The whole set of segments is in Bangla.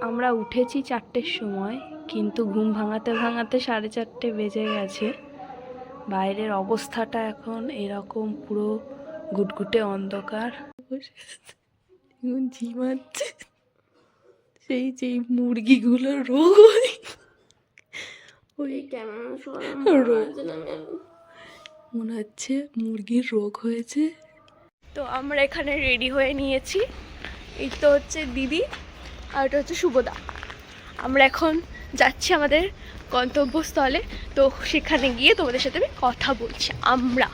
আমরা উঠেছি 4টের সময়, কিন্তু ঘুম ভাঙাতে ভাঙাতে 4:30 বেজে গেছে। বাইরের অবস্থাটা এখন এরকম, পুরো গুটগুটে অন্ধকার। ঝিমাচ্ছে, সেই যে মুরগিগুলোর রোগ হয়, ওই রোগ মনে হচ্ছে মুরগির রোগ হয়েছে। তো আমরা এখানে রেডি হয়ে নিয়েছি। এই তো হচ্ছে দিদি, আর এটা হচ্ছে শুভদা। আমরা এখন যাচ্ছি আমাদের গন্তব্যস্থলে। তো সেখানে গিয়ে তোমাদের সাথে আমি কথা বলছি। আমরা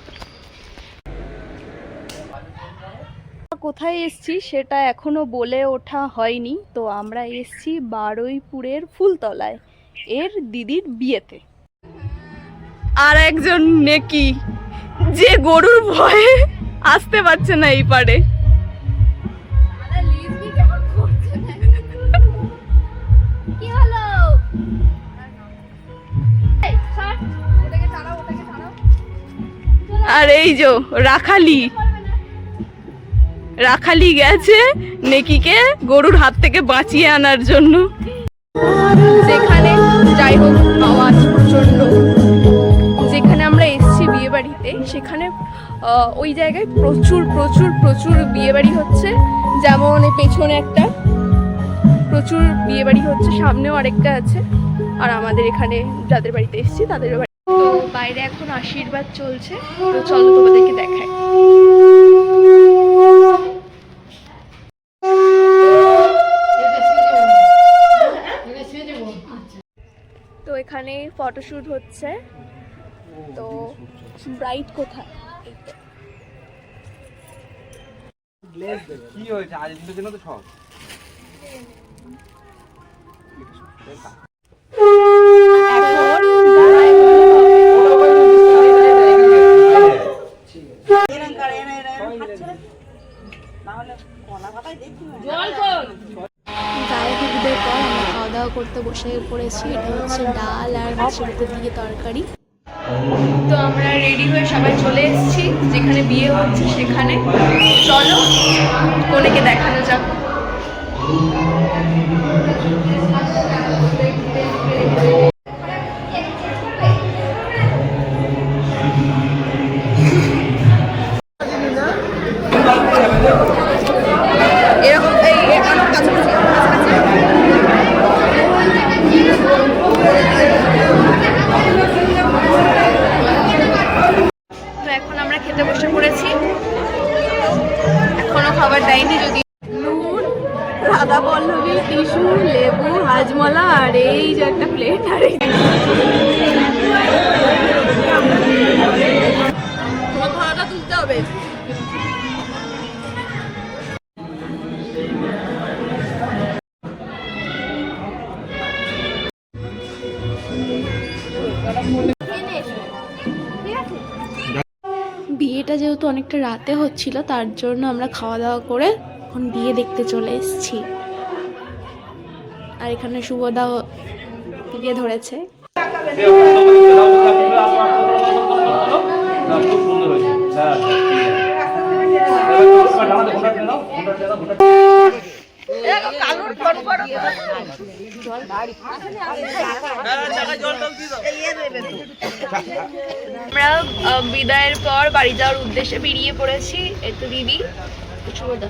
কোথায় এসছি সেটা এখনো বলে ওঠা হয়নি। তো আমরা এসছি বারুইপুরের ফুলতলায়, এর দিদির বিয়েতে। আর একজন নেকি, যে গরুর ভয়ে আসতে পারছে না এই পারে। আর এই যে রাখালি গেছে নেকিকে গরুর হাত থেকে বাঁচিয়ে আনার জন্য। যেখানে যাই হোক, আওয়াজ প্রচন্ড। যেখানে আমরা এসছি বিয়ে বাড়িতে, সেখানে ওই জায়গায় প্রচুর প্রচুর প্রচুর বিয়ে বাড়ি হচ্ছে। যেমন এই পেছনে একটা প্রচুর বিয়ে বাড়ি হচ্ছে, সামনেও আরেকটা আছে। আর আমাদের এখানে যাদের বাড়িতে এসছি তাদের বাড়ি। তো বাইরে এখন আশীর্বাদ চলছে, তো চলো তোমাদেরকে দেখাই। তো এখানে ফটোশুট হচ্ছে। তো ব্রাইট কোথায়? কি হয়েছে আজ জন্য তো সব গায়ে পর আমরা খাওয়া দাওয়া করতে বসে পড়েছি। এটা হচ্ছে ডাল আর মাছের দিয়ে তরকারি। তো আমরা রেডি হয়ে সবাই চলে এসেছি যেখানে বিয়ে হচ্ছে সেখানে। চলো কনেকে দেখানো যাক। এখন আমরা খেতে বসে পড়েছি, এখনো খাবার দেয়নি। যদি নুন, রাধা পল্লবী, টিস্যু, লেবু, হাজমলা, আর এই যে একটা প্লেট, আর তোমার ভাড়াটা তুলতে হবে। বিয়েটা যেহেতু অনেকটা রাতে হচ্ছিল, তার জন্য আমরা খাওয়া দাওয়া করে এখন বিয়ে দেখতে চলে এসেছি। আর এখানে শুভদা বিয়ে ধরেছে। আমরা বিদায়ের পর বাড়ি যাওয়ার উদ্দেশ্যে বেরিয়ে পড়েছি। এই তো দিদি, শুভদা।